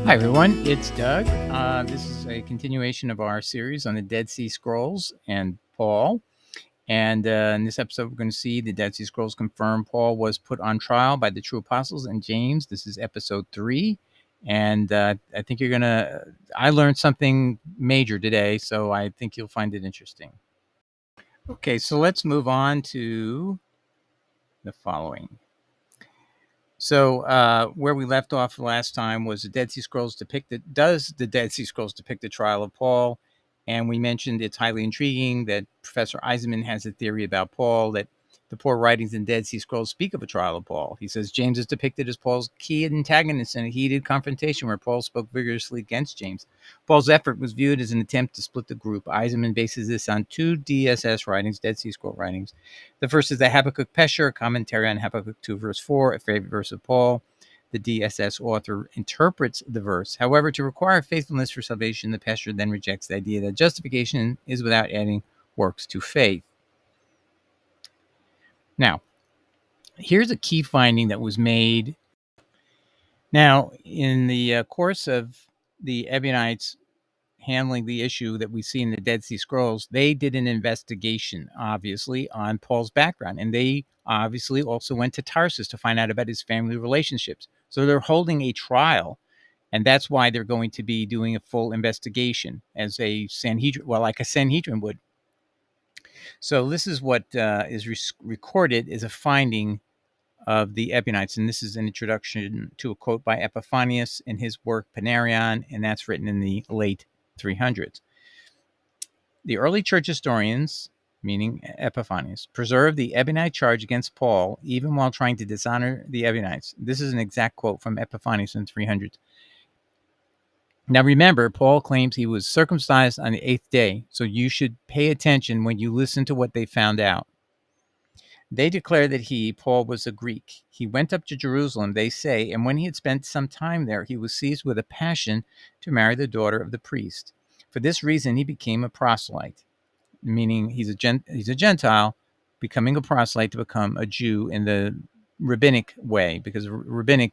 Hi, everyone. It's Doug. This is a continuation of our series on the Dead Sea Scrolls and Paul. And in this episode, we're going to see the Dead Sea Scrolls confirm Paul was put on trial by the true apostles and James. This is episode 3. And I think you're going to... I learned something major today, so I think you'll find it interesting. Okay, so let's move on to the following. So where we left off last time was the Dead Sea Scrolls does the Dead Sea Scrolls depict the trial of Paul? And we mentioned it's highly intriguing that Professor Eisenmann has a theory about Paul, that the poor writings in Dead Sea Scrolls speak of a trial of Paul. He says James is depicted as Paul's key antagonist in a heated confrontation where Paul spoke vigorously against James. Paul's effort was viewed as an attempt to split the group. Eisenmann bases this on 2 DSS writings, Dead Sea Scroll writings. The first is the Habakkuk Pesher, a commentary on Habakkuk 2, verse 4, a favorite verse of Paul. The DSS author interprets the verse. However, to require faithfulness for salvation, the Pesher then rejects the idea that justification is without adding works to faith. Now, here's a key finding that was made. Now, in the course of the Ebionites handling the issue that we see in the Dead Sea Scrolls, they did an investigation, obviously, on Paul's background. And they obviously also went to Tarsus to find out about his family relationships. So they're holding a trial. And that's why they're going to be doing a full investigation as a Sanhedrin, like a Sanhedrin would. So this is what is recorded as a finding of the Ebionites. And this is an introduction to a quote by Epiphanius in his work Panarion, and that's written in the late 300s. The early church historians, meaning Epiphanius, preserved the Ebionite charge against Paul even while trying to dishonor the Ebionites. This is an exact quote from Epiphanius in 300s. Now remember, Paul claims he was circumcised on the 8th day, so you should pay attention when you listen to what they found out. They declare that Paul, was a Greek. He went up to Jerusalem, they say, and when he had spent some time there, he was seized with a passion to marry the daughter of the priest. For this reason, he became a proselyte, meaning he's a Gentile, becoming a proselyte to become a Jew in the rabbinic way, because the rabbinic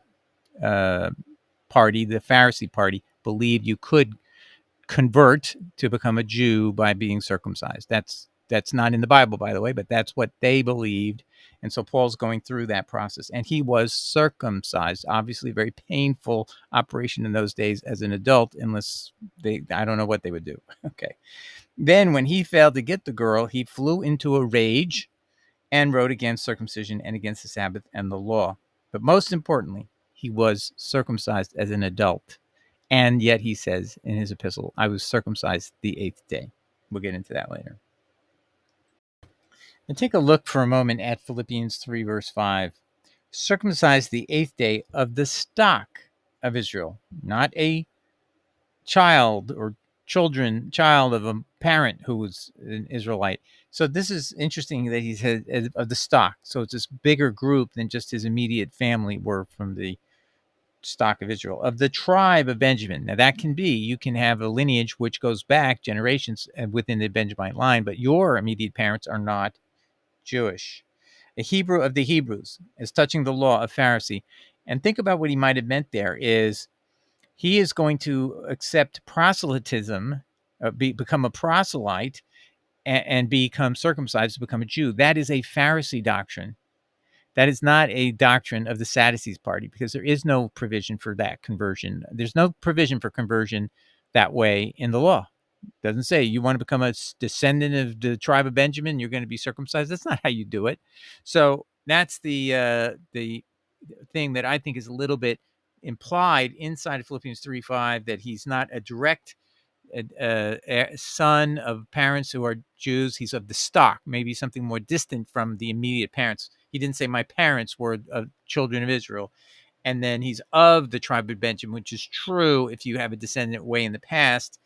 party, the Pharisee party, believed you could convert to become a Jew by being circumcised. That's not in the Bible, by the way, but that's what they believed. And so Paul's going through that process. And he was circumcised, obviously a very painful operation in those days as an adult, unless I don't know what they would do. Okay. Then when he failed to get the girl, he flew into a rage and wrote against circumcision and against the Sabbath and the law. But most importantly, he was circumcised as an adult. And yet he says in his epistle, I was circumcised the 8th day. We'll get into that later. And take a look for a moment at Philippians 3, verse 5. Circumcised the 8th day of the stock of Israel, not a child of a parent who was an Israelite. So this is interesting that he said of the stock. So it's this bigger group than just his immediate family were from the stock of Israel, of the tribe of Benjamin. Now that can be, you can have a lineage which goes back generations within the Benjamite line, but your immediate parents are not Jewish. A Hebrew of the Hebrews, as touching the law, of Pharisee. And think about what he might have meant there is he is going to accept proselytism, become a proselyte, and become circumcised to become a Jew. That is a Pharisee doctrine. That is not a doctrine of the Sadducees party, because there is no provision for that conversion. There's no provision for conversion that way in the law. It doesn't say you want to become a descendant of the tribe of Benjamin, you're going to be circumcised. That's not how you do it. So that's the thing that I think is a little bit implied inside of Philippians 3:5, that he's not a direct son of parents who are Jews. He's of the stock, maybe something more distant from the immediate parents. He didn't say my parents were children of Israel. And then he's of the tribe of Benjamin, which is true if you have a descendant way in the past.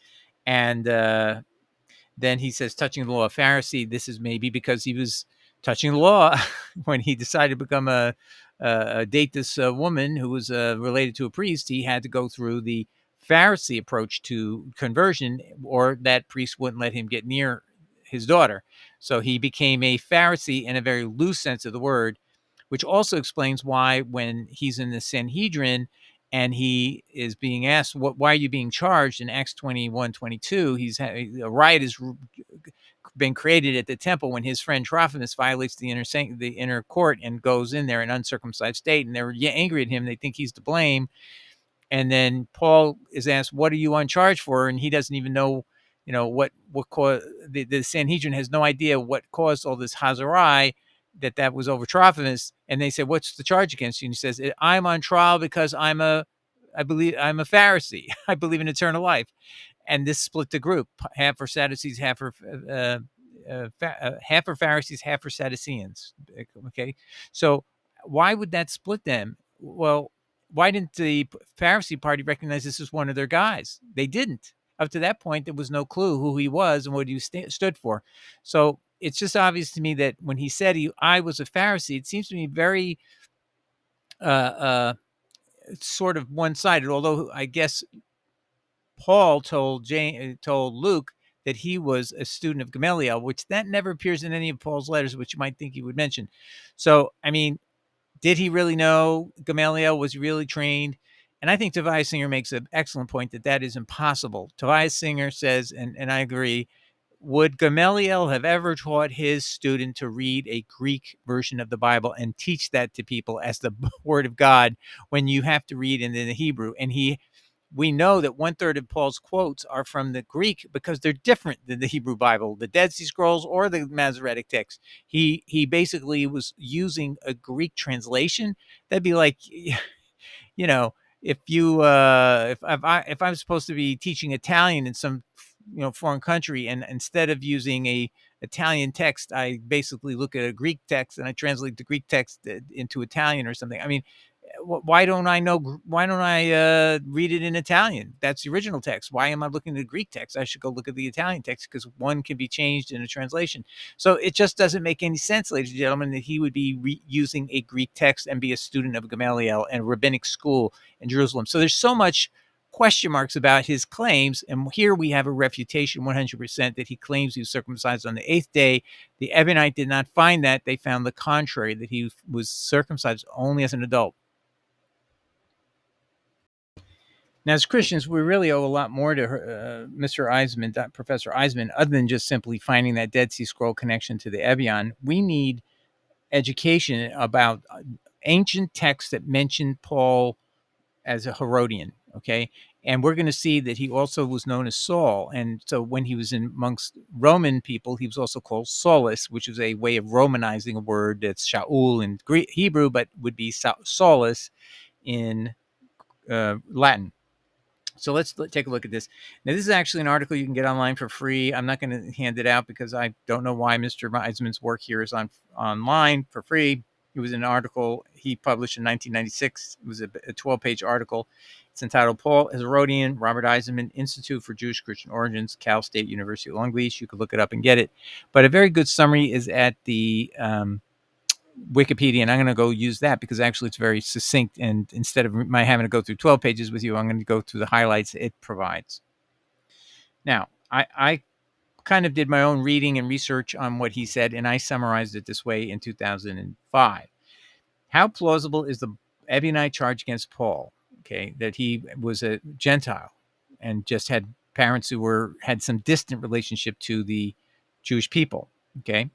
And then he says, touching the law of Pharisee, this is maybe because he was touching the law when he decided to become date this woman who was related to a priest. He had to go through the Pharisee approach to conversion, or that priest wouldn't let him get near his daughter. So he became a Pharisee in a very loose sense of the word, which also explains why when he's in the Sanhedrin and he is being asked, why are you being charged? In Acts 21:22, a riot has been created at the temple when his friend Trophimus violates the inner court and goes in there in uncircumcised state, and they're angry at him. They think he's to blame. And then Paul is asked, what are you on charge for? And he doesn't even know, what caused. The Sanhedrin has no idea what caused all this hazarai, that was over Trophimus. And they said, what's the charge against you? And he says, I'm on trial because I believe I'm a Pharisee. I believe in eternal life. And this split the group, half for Sadducees, half for Pharisees, half for Sadduceans. Okay, so why would that split them? Well, why didn't the Pharisee party recognize this as one of their guys? They didn't. Up to that point, there was no clue who he was and what he stood for. So it's just obvious to me that when he said I was a Pharisee, it seems to me very sort of one-sided. Although I guess Paul told Luke that he was a student of Gamaliel, which that never appears in any of Paul's letters, which you might think he would mention. So, I mean, did he really know Gamaliel? Was he really trained? And I think Tobias Singer makes an excellent point that is impossible. Tobias Singer says, and I agree, would Gamaliel have ever taught his student to read a Greek version of the Bible and teach that to people as the word of God when you have to read in the Hebrew? And we know that 1/3 of Paul's quotes are from the Greek because they're different than the Hebrew Bible, the Dead Sea Scrolls, or the Masoretic text. He basically was using a Greek translation. That'd be like, if you if I'm supposed to be teaching Italian in some foreign country, and instead of using a Italian text, I basically look at a Greek text and I translate the Greek text into Italian or something. I mean, why don't I read it in Italian? That's the original text. Why am I looking at the Greek text? I should go look at the Italian text because one can be changed in a translation. So it just doesn't make any sense, ladies and gentlemen, that he would be using a Greek text and be a student of Gamaliel and rabbinic school in Jerusalem. So there's so much question marks about his claims, and here we have a refutation 100% that he claims he was circumcised on the 8th day. The Ebionite did not find that. They found the contrary, that he was circumcised only as an adult. Now, as Christians, we really owe a lot more to Mr. Eisenmann, Professor Eisenmann, other than just simply finding that Dead Sea Scroll connection to the Ebion. We need education about ancient texts that mention Paul as a Herodian, okay? And we're going to see that he also was known as Saul. And so when he was amongst Roman people, he was also called Saulus, which is a way of Romanizing a word that's Shaul in Hebrew, but would be Saulus in Latin. So let's take a look at this. Now, this is actually an article you can get online for free. I'm not going to hand it out because I don't know why Mr. Eisenmann's work here is online for free. It was an article he published in 1996. It was a 12-page article. It's entitled Paul as a Herodian, Robert Eisenmann, Institute for Jewish Christian Origins, Cal State University Long Beach. You could look it up and get it. But a very good summary is at the Wikipedia, and I'm going to go use that because actually it's very succinct, and instead of my having to go through 12 pages with you, I'm going to go through the highlights it provides. Now, I kind of did my own reading and research on what he said, and I summarized it this way in 2005. How plausible is the Ebionite charge against Paul? Okay, that he was a Gentile and just had parents who had some distant relationship to the Jewish people. Okay,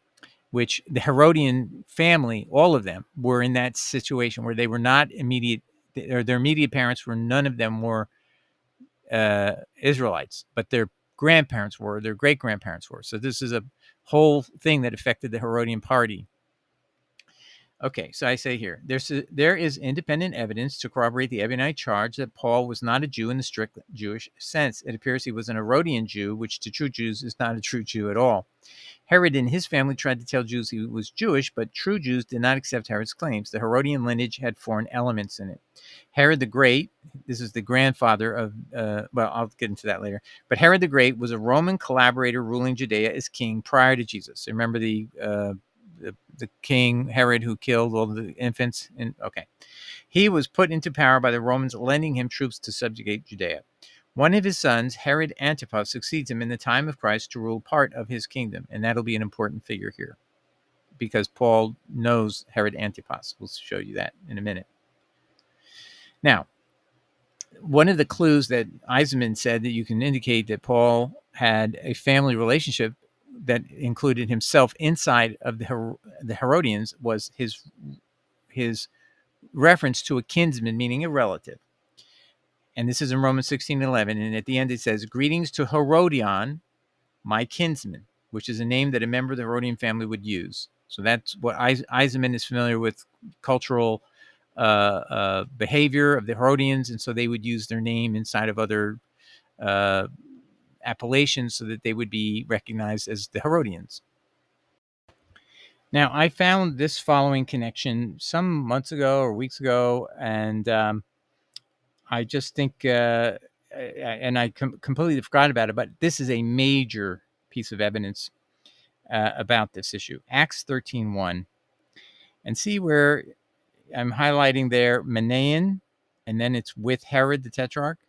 which the Herodian family, all of them, were in that situation where they were not immediate, or their immediate parents were, none of them were Israelites, but their grandparents were, their great-grandparents were. So this is a whole thing that affected the Herodian party. Okay, so I say here, there is independent evidence to corroborate the Ebionite charge that Paul was not a Jew in the strict Jewish sense. It appears he was an Herodian Jew, which to true Jews is not a true Jew at all. Herod and his family tried to tell Jews he was Jewish, but true Jews did not accept Herod's claims. The Herodian lineage had foreign elements in it. Herod the Great, this is the grandfather of, well, I'll get into that later, but Herod the Great was a Roman collaborator ruling Judea as king prior to Jesus. Remember the king Herod who killed all the infants? Okay. He was put into power by the Romans, lending him troops to subjugate Judea. One of his sons, Herod Antipas, succeeds him in the time of Christ to rule part of his kingdom, and that'll be an important figure here because Paul knows Herod Antipas. We'll show you that in a minute. Now, one of the clues that Eisenmann said that you can indicate that Paul had a family relationship that included himself inside of the Herodians was his reference to a kinsman, meaning a relative. And this is in Romans 16:11. And at the end, it says, "Greetings to Herodian, my kinsman," which is a name that a member of the Herodian family would use. So that's what Eisenmann is familiar with, cultural behavior of the Herodians. And so they would use their name inside of other uh, appellations so that they would be recognized as the Herodians. Now, I found this following connection some months ago or weeks ago, and I just think, and I completely forgot about it, but this is a major piece of evidence about this issue. Acts 13:1, and see where I'm highlighting there, Manaen, and then it's with Herod the Tetrarch,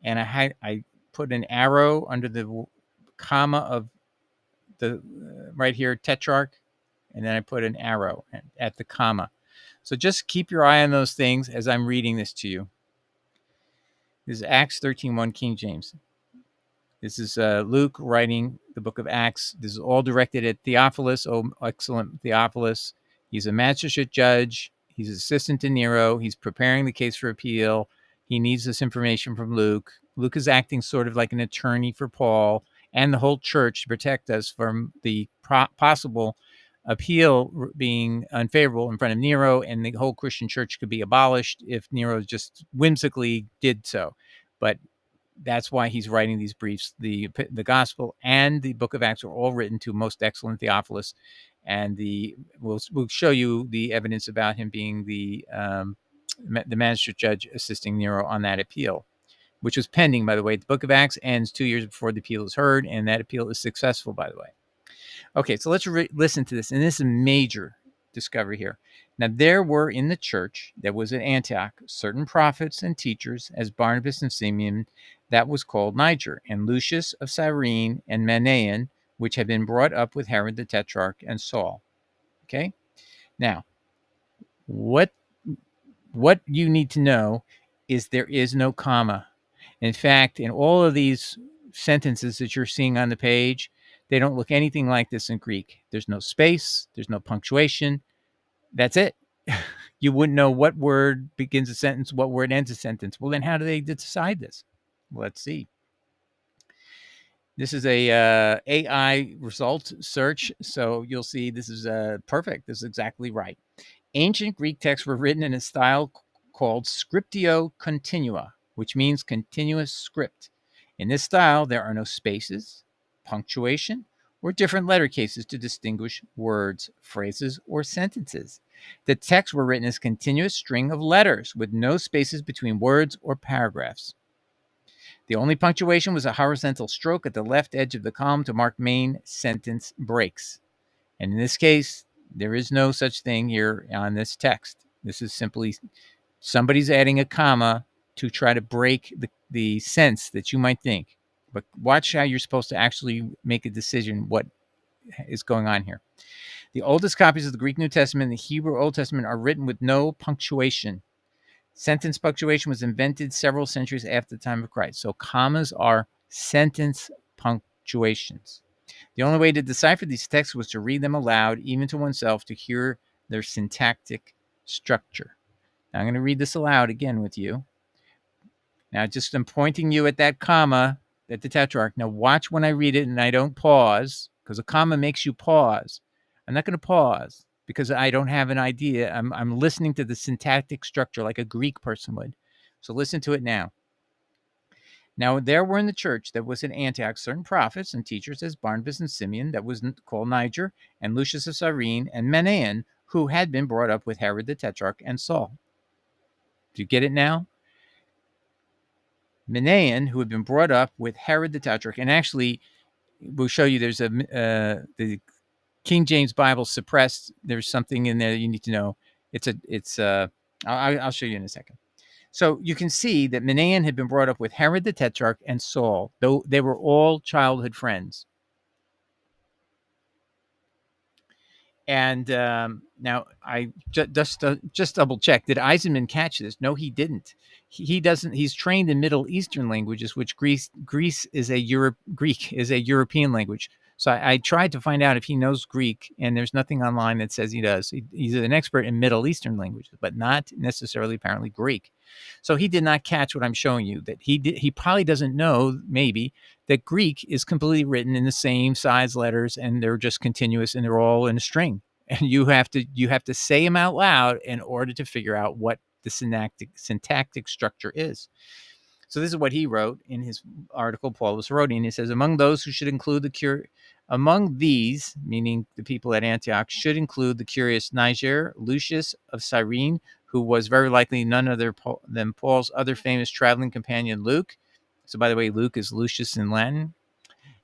and I put an arrow under the comma of the right here, Tetrarch, and then I put an arrow at the comma. So just keep your eye on those things as I'm reading this to you. This is Acts 13:1, King James. This is Luke writing the book of Acts. This is all directed at Theophilus. Oh, excellent Theophilus. He's a magistrate judge. He's assistant to Nero. He's preparing the case for appeal. He needs this information from Luke. Luke is acting sort of like an attorney for Paul and the whole church to protect us from the possible appeal being unfavorable in front of Nero, and the whole Christian church could be abolished if Nero just whimsically did so. But that's why he's writing these briefs. The gospel and the book of Acts are all written to most excellent Theophilus, and we'll show you the evidence about him being the magistrate judge assisting Nero on that appeal, which was pending, by the way. The book of Acts ends 2 years before the appeal is heard, and that appeal is successful, by the way. Okay, so let's listen to this, and this is a major discovery here. Now, there were in the church that was at Antioch certain prophets and teachers, as Barnabas and Simeon, that was called Niger, and Lucius of Cyrene, and Manaen, which had been brought up with Herod the Tetrarch and Saul. Okay, now what you need to know is there is no comma. In fact, in all of these sentences that you're seeing on the page, they don't look anything like this in Greek. There's no space, there's no punctuation. That's it. You wouldn't know what word begins a sentence, what word ends a sentence. Well, then how do they decide this? Let's see. This is a AI result search, so you'll see this is perfect. This is exactly right. Ancient Greek texts were written in a style called scriptio continua, which means continuous script. In this style, there are no spaces, punctuation, or different letter cases to distinguish words, phrases, or sentences. The texts were written as a continuous string of letters with no spaces between words or paragraphs. The only punctuation was a horizontal stroke at the left edge of the column to mark main sentence breaks. And in this case, there is no such thing here on this text. This is simply somebody's adding a comma to try to break the sense that you might think. But watch how you're supposed to actually make a decision what is going on here. The oldest copies of the Greek New Testament and the Hebrew Old Testament are written with no punctuation. Sentence punctuation was invented several centuries after the time of Christ. So commas are sentence punctuations. The only way to decipher these texts was to read them aloud, even to oneself, to hear their syntactic structure. Now, I'm going to read this aloud again with you. Now, just I'm pointing you at that comma, at the tetrarch. Now, watch when I read it and I don't pause, because a comma makes you pause. I'm not going to pause because I don't have an idea. I'm listening to the syntactic structure like a Greek person would. So listen to it now. Now, there were in the church that was in Antioch certain prophets and teachers, as Barnabas and Simeon, that was called Niger, and Lucius of Cyrene, and Manaen, who had been brought up with Herod the Tetrarch and Saul. Do you get it now? Manaen, who had been brought up with Herod the Tetrarch, and actually, we'll show you there's the King James Bible suppressed. There's something in there you need to know. I'll show you in a second. So you can see that Manaen had been brought up with Herod the Tetrarch and Saul, though they were all childhood friends. And now I just double check. Did Eisenmann catch this? No, he didn't. He doesn't. He's trained in Middle Eastern languages, which Greek is a European language. So I tried to find out if he knows Greek, and there's nothing online that says he does. He's an expert in Middle Eastern languages, but not necessarily apparently Greek. So he did not catch what I'm showing you. That he probably doesn't know, maybe, that Greek is completely written in the same size letters, and they're just continuous, and they're all in a string. And you have to say them out loud in order to figure out what the syntactic structure is. So this is what he wrote in his article, Paul was Herodian. He says, among these, meaning the people at Antioch, should include the curious Niger, Lucius of Cyrene, who was very likely none other than Paul's other famous traveling companion, Luke. So, by the way, Luke is Lucius in Latin.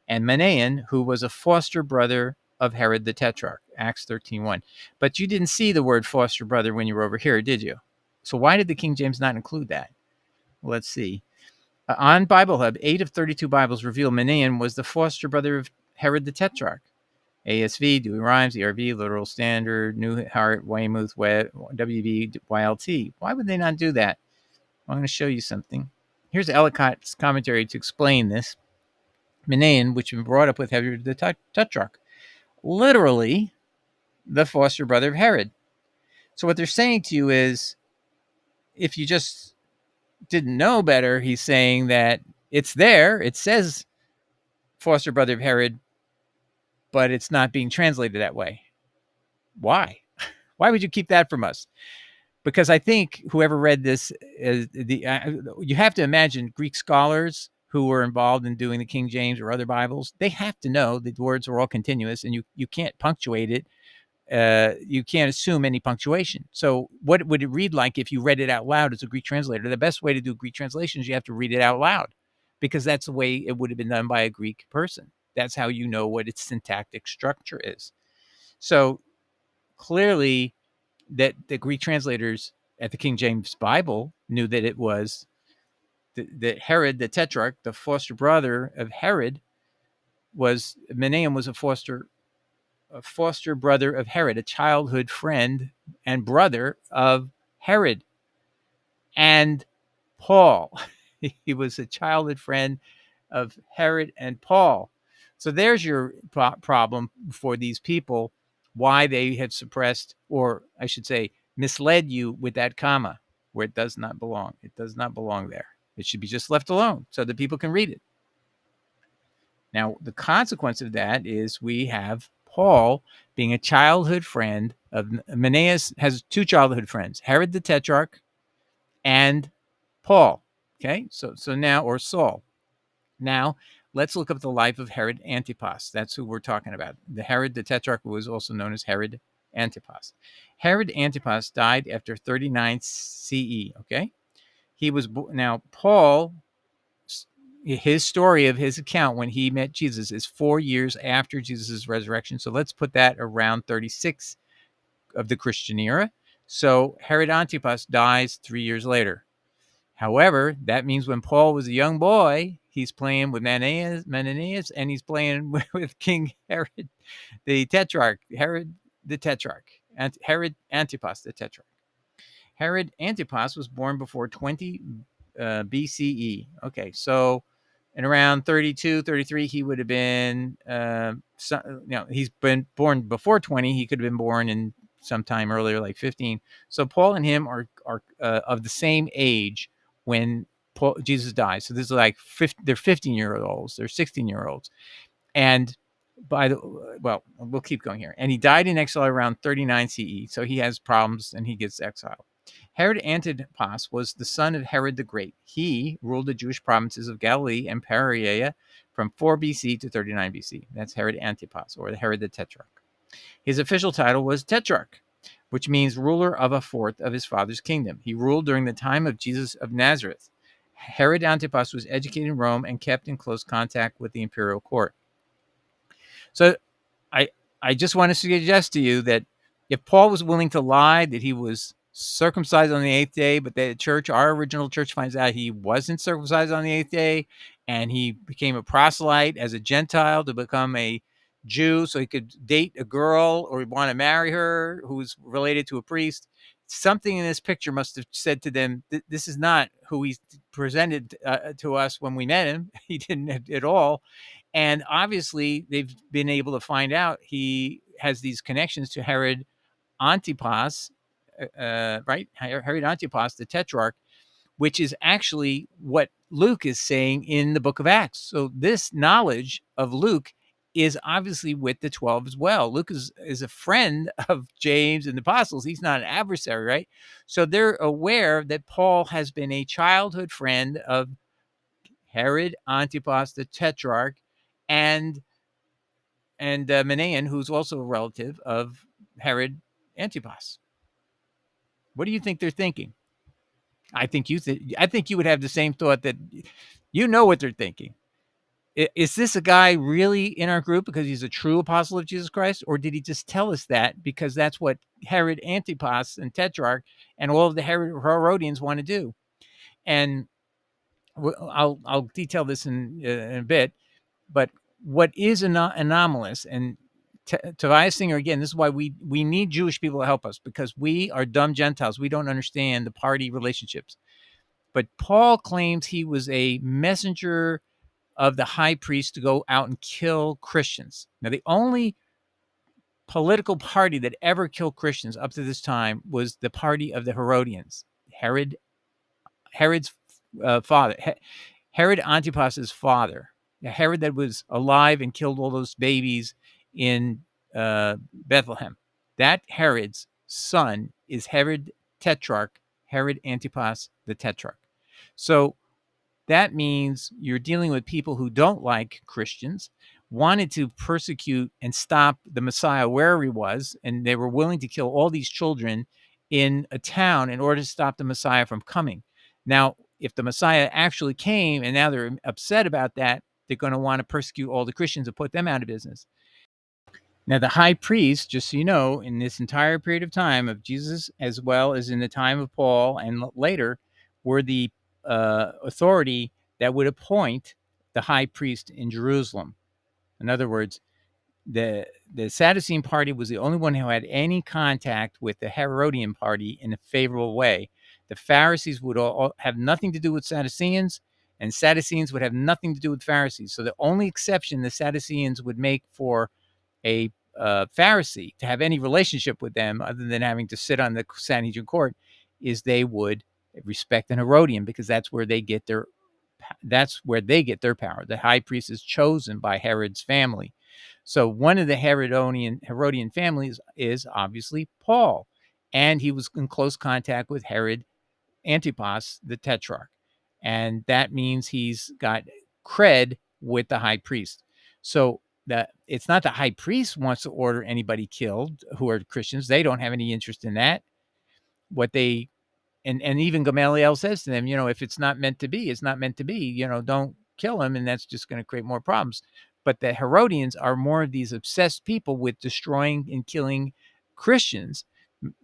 And Manaen, who was a foster brother of Herod the Tetrarch, Acts 13:1. But you didn't see the word foster brother when you were over here, did you? So why did the King James not include that? Let's see. On Bible Hub, 8 of 32 Bibles reveal Manaen was the foster brother of Herod the Tetrarch. ASV, Dewey Rhymes, ERV, Literal Standard, New Heart, Weymouth, WV, YLT. Why would they not do that? I'm going to show you something. Here's Ellicott's commentary to explain this. Manaen, which had been brought up with Herod the Tetrarch, literally the foster brother of Herod. So what they're saying to you is, if you just didn't know better, he's saying that it's there. It says foster brother of Herod, but it's not being translated that way. Why? Why would you keep that from us? Because I think whoever read this, you have to imagine Greek scholars who were involved in doing the King James or other Bibles, they have to know that the words are all continuous, and you can't punctuate it. You can't assume any punctuation. So what would it read like if you read it out loud as a Greek translator? The best way to do Greek translation is you have to read it out loud, because that's the way it would have been done by a Greek person. That's how you know what its syntactic structure is. So clearly that the Greek translators at the King James Bible knew that it was that Herod the Tetrarch, the foster brother of Herod, was Manaen was a foster brother of Herod, a childhood friend and brother of Herod and Paul. He was a childhood friend of Herod and Paul. So there's your problem for these people, why they have suppressed, or I should say, misled you with that comma where it does not belong. It does not belong there. It should be just left alone so that people can read it. Now, the consequence of that is we have Paul being a childhood friend of Manaen. Has two childhood friends, Herod the Tetrarch and Paul. Okay, so now, or Saul. Now, let's look up the life of Herod Antipas. That's who we're talking about. The Herod the Tetrarch was also known as Herod Antipas. Herod Antipas died after 39 CE. Okay, he was now Paul. His story of his account when he met Jesus is 4 years after Jesus' resurrection. So let's put that around 36 of the Christian era. So Herod Antipas dies 3 years later. However, that means when Paul was a young boy, he's playing with Menenius, and he's playing with King Herod the Tetrarch, Herod the Tetrarch, and Herod Antipas the Tetrarch. Herod Antipas was born before 20 BCE. Okay, so in around 32, 33, he would have been, he's been born before 20. He could have been born in sometime earlier, like 15. So Paul and him are of the same age when Jesus dies. So this is like they're 15-year-olds, they're 16-year-olds. And we'll keep going here. And he died in exile around 39 CE. So he has problems and he gets exiled. Herod Antipas was the son of Herod the Great. He ruled the Jewish provinces of Galilee and Perea from 4 BC to 39 BC. That's Herod Antipas, or the Herod the Tetrarch. His official title was Tetrarch, which means ruler of a fourth of his father's kingdom. He ruled during the time of Jesus of Nazareth. Herod Antipas was educated in Rome and kept in close contact with the imperial court. So I just want to suggest to you that if Paul was willing to lie that he was circumcised on the 8th day, but the church, our original church, finds out he wasn't circumcised on the 8th day, and he became a proselyte as a Gentile to become a Jew, so he could date a girl or want to marry her who's related to a priest. Something in this picture must have said to them, this is not who he presented to us when we met him. He didn't at all. And obviously, they've been able to find out he has these connections to Herod Antipas, right? Herod Antipas, the tetrarch, which is actually what Luke is saying in the book of Acts. So this knowledge of Luke is obviously with the 12 as well. Luke is a friend of James and the apostles. He's not an adversary, right? So they're aware that Paul has been a childhood friend of Herod Antipas, the tetrarch, and Manaen, who's also a relative of Herod Antipas. What do you think they're thinking? I think I think you would have the same thought that you know what they're thinking. Is this a guy really in our group because he's a true apostle of Jesus Christ, or did he just tell us that because that's what Herod Antipas and Tetrarch and all of the Herodians want to do? And I'll detail this in a bit, but what is anomalous, and Tobias Singer, again, this is why we need Jewish people to help us, because we are dumb Gentiles. We don't understand the party relationships. But Paul claims he was a messenger of the high priest to go out and kill Christians. Now, the only political party that ever killed Christians up to this time was the party of the Herodians. Herod's father, Herod Antipas's father, Herod that was alive and killed all those babies in Bethlehem. That Herod's son is Herod Tetrarch, Herod Antipas the Tetrarch. So that means you're dealing with people who don't like Christians, wanted to persecute and stop the Messiah where he was, and they were willing to kill all these children in a town in order to stop the Messiah from coming. Now, if the Messiah actually came and now they're upset about that, they're going to want to persecute all the Christians and put them out of business. Now, the high priest, just so you know, in this entire period of time of Jesus, as well as in the time of Paul and later, were the authority that would appoint the high priest in Jerusalem. In other words, the Sadducean party was the only one who had any contact with the Herodian party in a favorable way. The Pharisees would all have nothing to do with Sadduceans, and Sadduceans would have nothing to do with Pharisees. So the only exception the Sadduceans would make for a Pharisee to have any relationship with them other than having to sit on the Sanhedrin court is they would respect an Herodian, because that's where they get their power. The high priest is chosen by Herod's family. So one of the Herodian families is obviously Paul, and he was in close contact with Herod Antipas, the tetrarch, and that means he's got cred with the high priest. So that it's not the high priest wants to order anybody killed who are Christians. They don't have any interest in that. What they and even Gamaliel says to them, if it's not meant to be, it's not meant to be. Don't kill him, and that's just going to create more problems. But the Herodians are more of these obsessed people with destroying and killing Christians,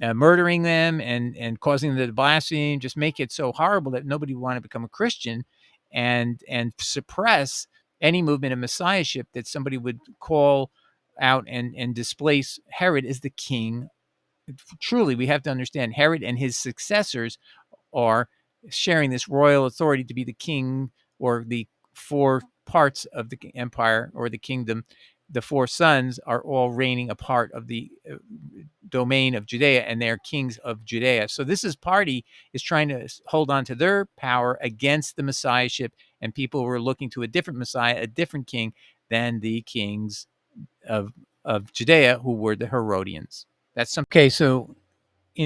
murdering them and causing them to blaspheme, just make it so horrible that nobody would want to become a Christian, and suppress any movement of messiahship that somebody would call out and displace Herod as the king. Truly, we have to understand Herod and his successors are sharing this royal authority to be the king, or the four parts of the empire or the kingdom. The four sons are all reigning a part of the domain of Judea, and they're kings of Judea. So this party is trying to hold on to their power against the messiahship and people who are looking to a different Messiah, a different king than the kings of Judea, who were the Herodians. Okay, so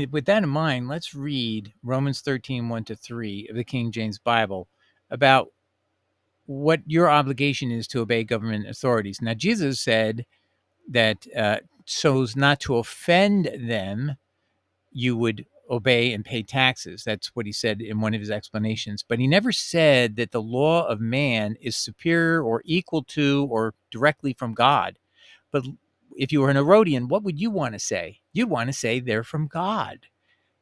with that in mind, let's read Romans 13, 1-3 of the King James Bible about what your obligation is to obey government authorities. Now, Jesus said that so as not to offend them, you would obey and pay taxes. That's what he said in one of his explanations. But he never said that the law of man is superior or equal to or directly from God. But if you were an Herodian, what would you want to say? You'd want to say they're from God.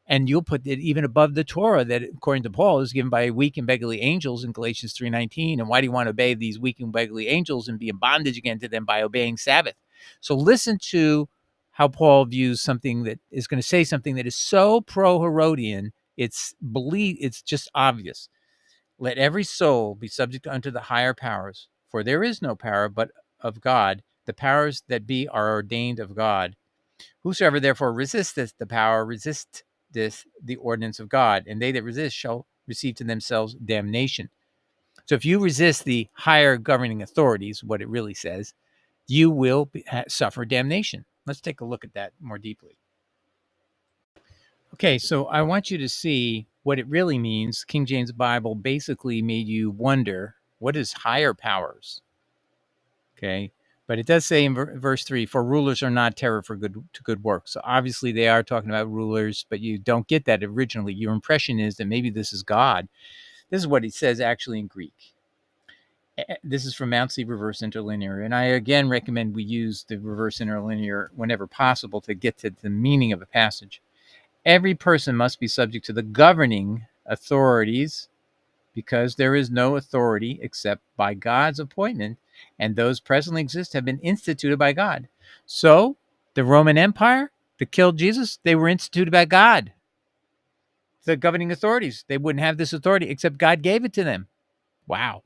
And you'll put it even above the Torah that, according to Paul, is given by weak and beggarly angels in Galatians 3:19. And why do you want to obey these weak and beggarly angels and be in bondage again to them by obeying Sabbath? So listen to how Paul views something that is going to say something that is so pro-Herodian, it's just obvious. Let every soul be subject unto the higher powers, for there is no power but of God. The powers that be are ordained of God. Whosoever therefore resisteth the power, resist this the ordinance of God, and they that resist shall receive to themselves damnation. So if you resist the higher governing authorities, what it really says, you will suffer damnation. Let's take a look at that more deeply. Okay, so I want you to see what it really means. King James Bible basically made you wonder, what is higher powers? Okay, but it does say in verse 3, for rulers are not terror for good works. So obviously they are talking about rulers, but you don't get that originally. Your impression is that maybe this is God. This is what it says actually in Greek. This is from Mount C Reverse Interlinear, and I again recommend we use the Reverse Interlinear whenever possible to get to the meaning of a passage. Every person must be subject to the governing authorities, because there is no authority except by God's appointment, and those presently exist have been instituted by God. So the Roman Empire that killed Jesus, they were instituted by God. The governing authorities, they wouldn't have this authority except God gave it to them. Wow.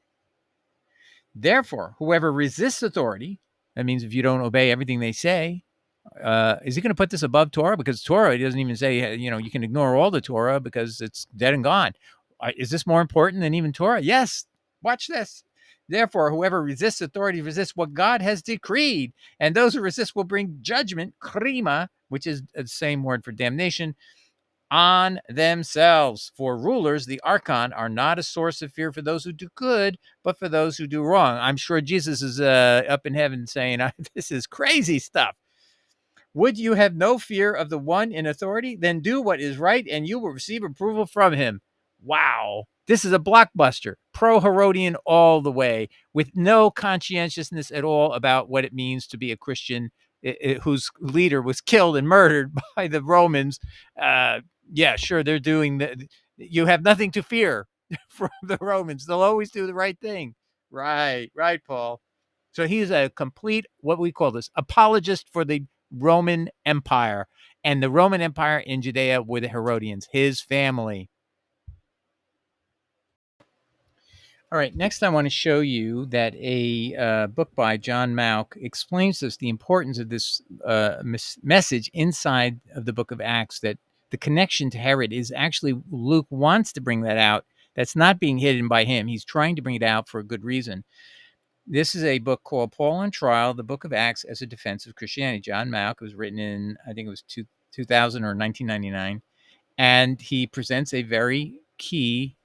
Therefore, whoever resists authority, that means if you don't obey everything they say, is he going to put this above Torah? Because Torah, he doesn't even say, you can ignore all the Torah because it's dead and gone. Is this more important than even Torah? Yes. Watch this. Therefore, whoever resists authority resists what God has decreed, and those who resist will bring judgment, krima, which is the same word for damnation, on themselves. For rulers, the archon, are not a source of fear for those who do good, but for those who do wrong. I'm sure Jesus is up in heaven saying, this is crazy stuff. Would you have no fear of the one in authority? Then do what is right, and you will receive approval from him. Wow. This is a blockbuster, pro-Herodian all the way, with no conscientiousness at all about what it means to be a Christian whose leader was killed and murdered by the Romans. Yeah, sure, they're doing that. You have nothing to fear from the Romans. They'll always do the right thing. Right, Paul. So he's a complete, what we call this, apologist for the Roman Empire. And the Roman Empire in Judea were the Herodians, his family. All right, next I want to show you that a book by John Mauck explains this, the importance of this message inside of the book of Acts, that the connection to Herod is actually, Luke wants to bring that out. That's not being hidden by him. He's trying to bring it out for a good reason. This is a book called Paul on Trial, the Book of Acts as a Defense of Christianity. John Mauck. It was written in, I think it was 2000 or 1999. And he presents a very key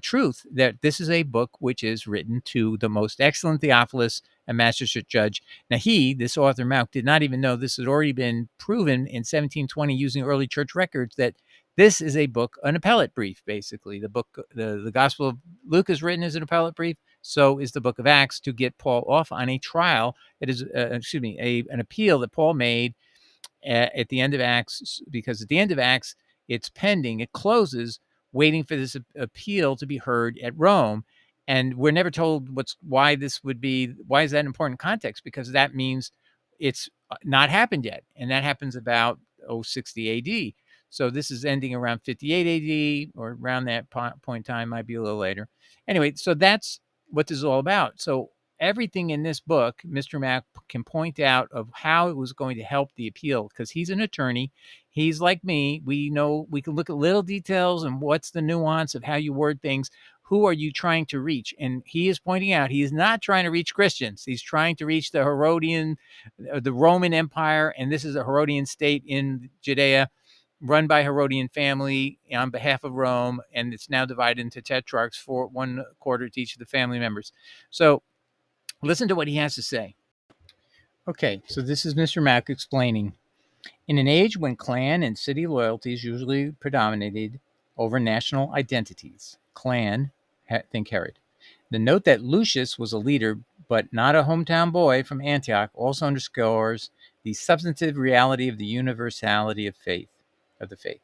truth that this is a book which is written to the most excellent Theophilus and magistrate judge. Now this author Mauck, did not even know this had already been proven in 1720 using early church records, that this is a book, an appellate brief, basically. The book, the Gospel of Luke is written as an appellate brief. So is the book of Acts, to get Paul off on a trial that is, an appeal that Paul made at the end of Acts, because at the end of Acts, it's pending, it closes, waiting for this appeal to be heard at Rome. And we're never told why is that an important context? Because that means it's not happened yet. And that happens about 60 AD. So this is ending around 58 AD, or around that point in time, might be a little later. Anyway, so that's what this is all about. So everything in this book, Mr. Mack can point out of how it was going to help the appeal, because he's an attorney. He's like me. We know we can look at little details and what's the nuance of how you word things. Who are you trying to reach? And he is pointing out he is not trying to reach Christians. He's trying to reach the the Roman Empire, and this is a Herodian state in Judea, run by Herodian family on behalf of Rome, and it's now divided into tetrarchs, for 1/4 to each of the family members. So listen to what he has to say. Okay, so this is Mr. Mack explaining. In an age when clan and city loyalties usually predominated over national identities, think Herod. The note that Lucius was a leader but not a hometown boy from Antioch also underscores the substantive reality of the universality of the faith.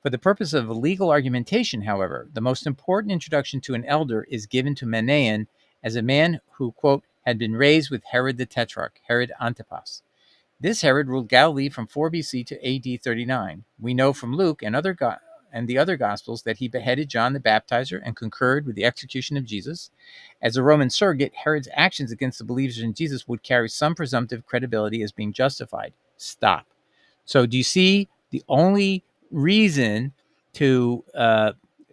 For the purpose of legal argumentation, however, the most important introduction to an elder is given to Manaen as a man who, quote, had been raised with Herod the Tetrarch, Herod Antipas. This Herod ruled Galilee from 4 BC to AD 39. We know from Luke and the other Gospels that he beheaded John the Baptizer and concurred with the execution of Jesus. As a Roman surrogate, Herod's actions against the believers in Jesus would carry some presumptive credibility as being justified. Stop. So do you see the only reason to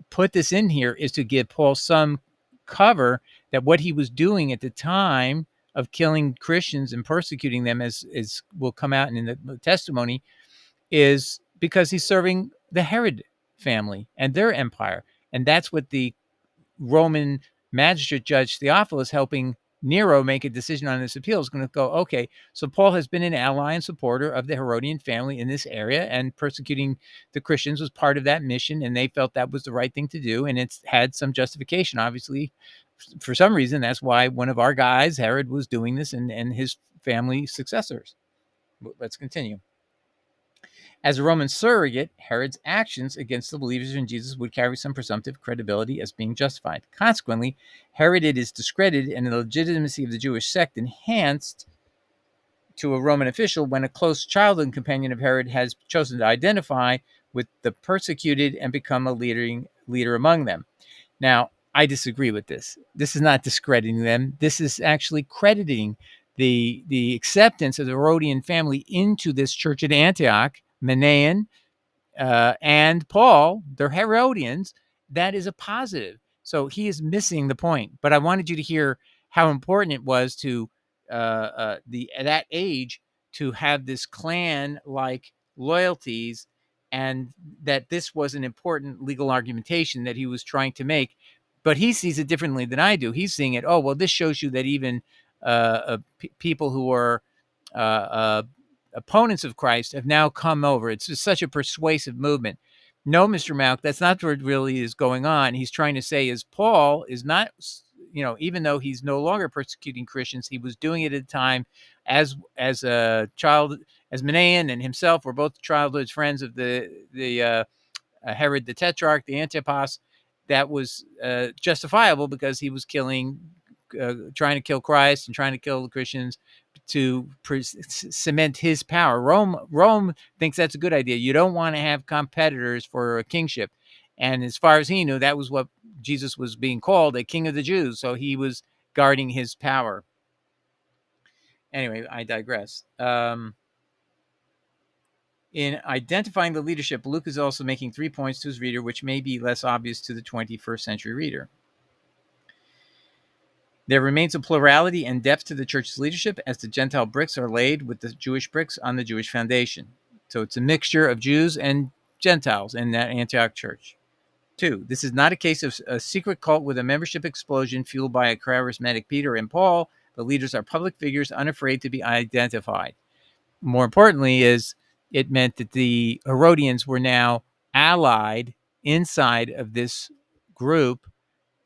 put this in here is to give Paul some cover that what he was doing at the time of killing Christians and persecuting them, as will come out in the testimony, is because he's serving the Herod family and their empire. And that's what the Roman magistrate judge Theophilus, helping Nero make a decision on this appeal, is going to go, okay, so Paul has been an ally and supporter of the Herodian family in this area, and persecuting the Christians was part of that mission, and they felt that was the right thing to do, and it's had some justification, obviously. For some reason, that's why one of our guys, Herod, was doing this, and his family successors. Let's continue. As a Roman surrogate, Herod's actions against the believers in Jesus would carry some presumptive credibility as being justified. Consequently, Herod is discredited and the legitimacy of the Jewish sect enhanced to a Roman official when a close childhood companion of Herod has chosen to identify with the persecuted and become a leader among them. Now, I disagree with this. This is not discrediting them. This is actually crediting the acceptance of the Herodian family into this church at Antioch, Manaen, and Paul. They're Herodians. That is a positive. So he is missing the point. But I wanted you to hear how important it was to at that age to have this clan-like loyalties, and that this was an important legal argumentation that he was trying to make. But he sees it differently than I do. He's seeing it, oh, well, this shows you that even people who are opponents of Christ have now come over. It's just such a persuasive movement. No, Mr. Malk, that's not what really is going on. He's trying to say is Paul is not, even though he's no longer persecuting Christians, he was doing it at a time as a child, as Manaen and himself were both childhood friends of the Herod the Tetrarch, the Antipas. That was justifiable because he was trying to kill Christ and trying to kill the Christians to cement his power. Rome thinks that's a good idea. You don't want to have competitors for a kingship. And as far as he knew, that was what Jesus was being called, a king of the Jews. So he was guarding his power. Anyway, I digress. In identifying the leadership, Luke is also making 3 points to his reader, which may be less obvious to the 21st century reader. There remains a plurality and depth to the church's leadership as the Gentile bricks are laid with the Jewish bricks on the Jewish foundation. So it's a mixture of Jews and Gentiles in that Antioch church. 2, this is not a case of a secret cult with a membership explosion fueled by a charismatic Peter and Paul. The leaders are public figures unafraid to be identified. More importantly, it meant that the Herodians were now allied inside of this group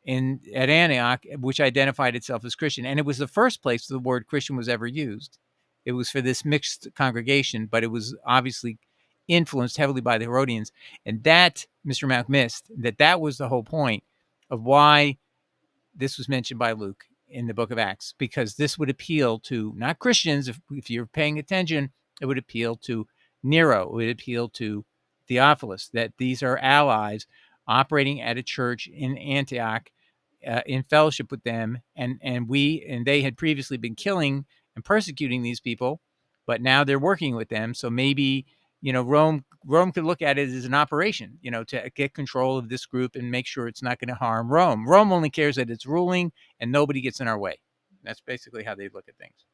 at Antioch, which identified itself as Christian. And it was the first place the word Christian was ever used. It was for this mixed congregation, but it was obviously influenced heavily by the Herodians. And that, Mr. Malk missed, that was the whole point of why this was mentioned by Luke in the book of Acts, because this would appeal to not Christians. If you're paying attention, it would appeal to Nero. It would appeal to Theophilus, that these are allies operating at a church in Antioch in fellowship with them, and they had previously been killing and persecuting these people, but now they're working with them. So maybe Rome could look at it as an operation, to get control of this group and make sure it's not going to harm Rome. Rome only cares that it's ruling and nobody gets in our way. That's basically how they look at things.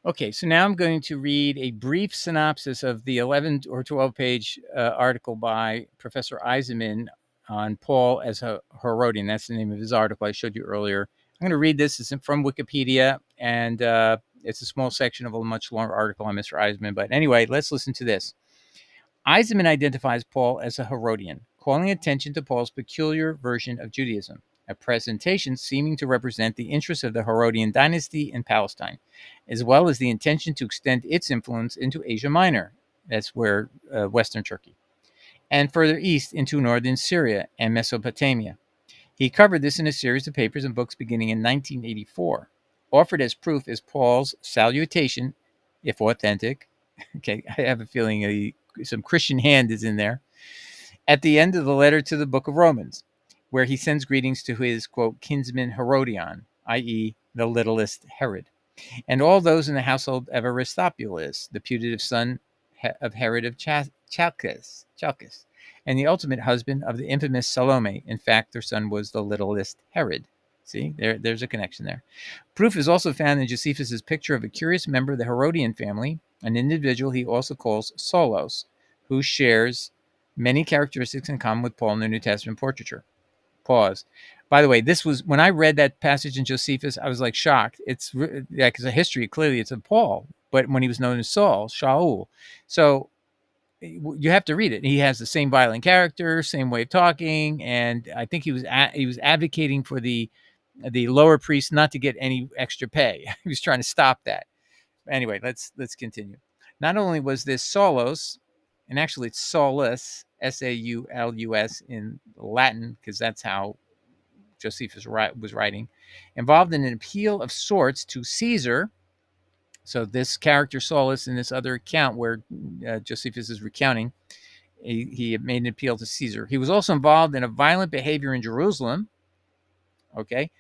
Okay, so now I'm going to read a brief synopsis of the 11 or 12-page article by Professor Eisenmann on Paul as a Herodian. That's the name of his article I showed you earlier. I'm going to read this. It's from Wikipedia, and it's a small section of a much longer article on Mr. Eisenmann. But anyway, let's listen to this. Eisenmann identifies Paul as a Herodian, calling attention to Paul's peculiar version of Judaism, a presentation seeming to represent the interests of the Herodian dynasty in Palestine, as well as the intention to extend its influence into Asia Minor. That's where Western Turkey. and further east into northern Syria and Mesopotamia. He covered this in a series of papers and books beginning in 1984. Offered as proof is Paul's salutation, if authentic. Okay, I have a feeling some Christian hand is in there. At the end of the letter to the book of Romans, where he sends greetings to his, quote, kinsman Herodian, i.e., the littlest Herod, and all those in the household of Aristobulus, the putative son of Herod of Chalcis, and the ultimate husband of the infamous Salome. In fact, their son was the littlest Herod. See, there's a connection there. Proof is also found in Josephus's picture of a curious member of the Herodian family, an individual he also calls Solos, who shares many characteristics in common with Paul in the New Testament portraiture. Pause. By the way, this was when I read that passage in Josephus, I was like shocked. It's because the history clearly it's of Paul, but when he was known as Saul, Shaul. So you have to read it. He has the same violent character, same way of talking, and I think he was advocating for the lower priests not to get any extra pay. He was trying to stop that. Anyway, let's continue. Not only was this Saulus, and actually it's Saulus, Saulus in Latin, because that's how Josephus was writing, involved in an appeal of sorts to Caesar. So this character Saulus in this other account where Josephus is recounting, he made an appeal to Caesar. He was also involved in a violent behavior in Jerusalem. Okay,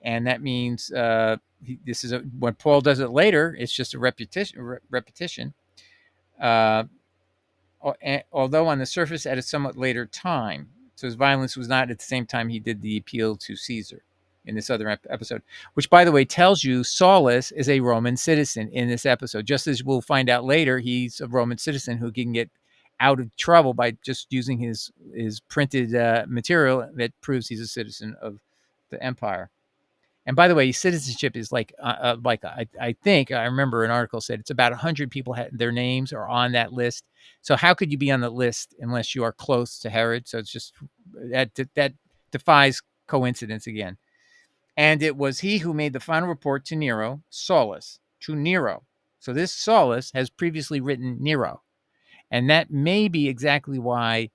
and that means this is when Paul does it later. It's just a repetition. Uh, although on the surface at a somewhat later time. So his violence was not at the same time he did the appeal to Caesar in this other episode, which, by the way, tells you Saulus is a Roman citizen in this episode. Just as we'll find out later, he's a Roman citizen who can get out of trouble by just using his printed material that proves he's a citizen of the empire. And by the way, citizenship is like I think I remember an article said it's about 100 people their names are on that list. So how could you be on the list unless you are close to Herod? So it's just that defies coincidence again. And it was he who made the final report to Nero, Saulus, to Nero. So this Saulus has previously written Nero, and that may be exactly why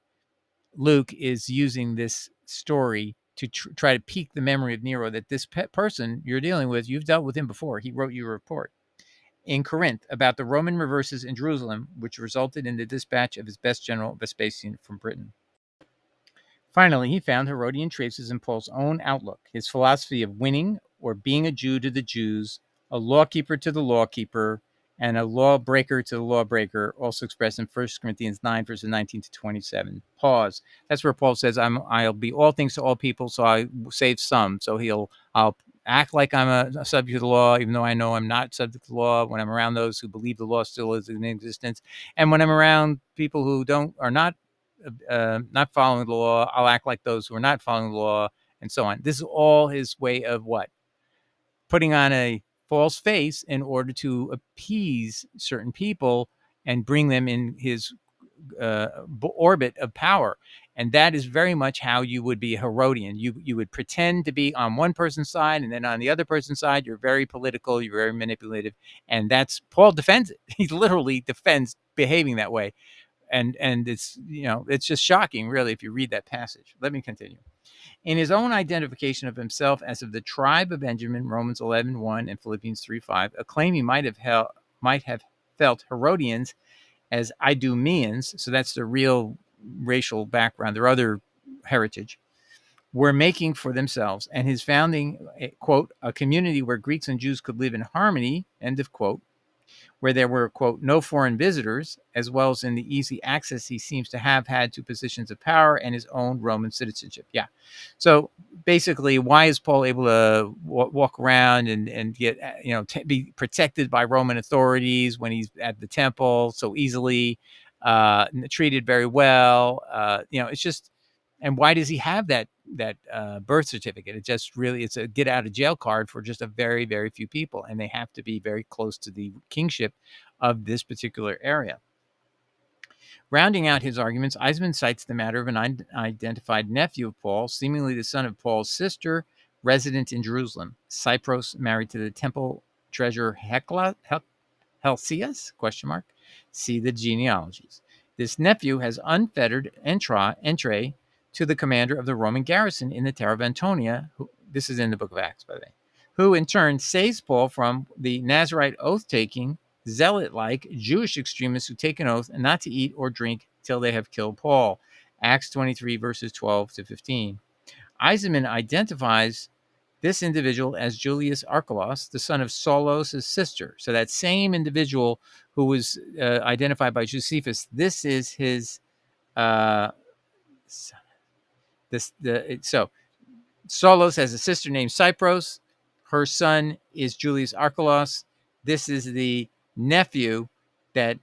Luke is using this story to try to pique the memory of Nero, that this person you're dealing with, you've dealt with him before. He wrote you a report in Corinth about the Roman reverses in Jerusalem, which resulted in the dispatch of his best general, Vespasian, from Britain. Finally, he found Herodian traces in Paul's own outlook, his philosophy of winning or being a Jew to the Jews, a lawkeeper to the lawkeeper, and a lawbreaker to the lawbreaker, also expressed in 1 Corinthians 9, verses 19 to 27. Pause. That's where Paul says, I'll be all things to all people, so I save some. So I'll act like I'm a subject to the law, even though I know I'm not subject to the law, when I'm around those who believe the law still is in existence. And when I'm around people who are not following the law, I'll act like those who are not following the law, and so on. This is all his way of what? Putting on a false face in order to appease certain people and bring them in his orbit of power. And that is very much how you would be a Herodian. You would pretend to be on one person's side, and then on the other person's side, you're very political, you're very manipulative. And that's Paul defends it. He literally defends behaving that way. And it's it's just shocking, really, if you read that passage. Let me continue. In his own identification of himself as of the tribe of Benjamin, Romans 11:1 and Philippians 3:5, a claim he might have felt Herodians as Idumeans, so that's the real racial background, their other heritage, were making for themselves, and his founding, quote, a community where Greeks and Jews could live in harmony, end of quote, where there were, quote, no foreign visitors, as well as in the easy access he seems to have had to positions of power and his own Roman citizenship. Yeah. So basically, why is Paul able to walk around and get, be protected by Roman authorities when he's at the temple so easily, treated very well? It's just, and why does he have that birth certificate? It's a get out of jail card for just a very, very few people, and they have to be very close to the kingship of this particular area. Rounding out his arguments, Eisenmann cites the matter of an unidentified nephew of Paul, seemingly the son of Paul's sister, resident in Jerusalem, Cypros, married to the temple treasurer Helcias? ? See the genealogies. This nephew has unfettered entree to the commander of the Roman garrison in the Terra of Antonia. This is in the book of Acts, by the way, who in turn saves Paul from the Nazarite oath-taking, zealot-like Jewish extremists who take an oath not to eat or drink till they have killed Paul. Acts 23, verses 12 to 15. Eisenmann identifies this individual as Julius Archelaus, the son of Saulos' sister. So that same individual who was identified by Josephus, this is his. So Saulos has a sister named Cypros. Her son is Julius Archelaus. This is the nephew that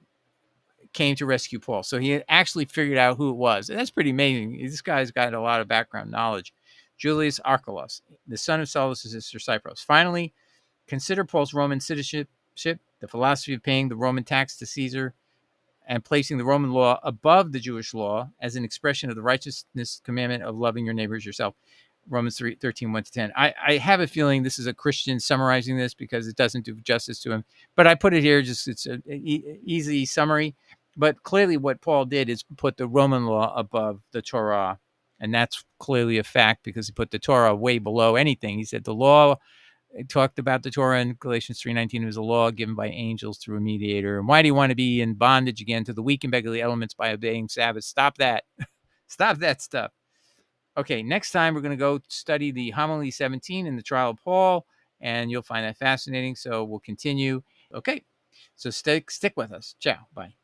came to rescue Paul. So he had actually figured out who it was. And that's pretty amazing. This guy's got a lot of background knowledge. Julius Archelaus, the son of Saulos' sister Cypros. Finally, consider Paul's Roman citizenship, the philosophy of paying the Roman tax to Caesar, and placing the Roman law above the Jewish law as an expression of the righteousness commandment of loving your neighbor as yourself. Romans 13, 1 to 10. I have a feeling this is a Christian summarizing this because it doesn't do justice to him. But I put it here, just it's an easy summary. But clearly what Paul did is put the Roman law above the Torah. And that's clearly a fact because he put the Torah way below anything. He said the law, it talked about the Torah in Galatians 3:19. It was a law given by angels through a mediator. And why do you want to be in bondage again to the weak and beggarly elements by obeying Sabbath? Stop that. Stop that stuff. Okay, next time we're going to go study the Homily 17 in the Trial of Paul, and you'll find that fascinating. So we'll continue. Okay, so stick with us. Ciao. Bye.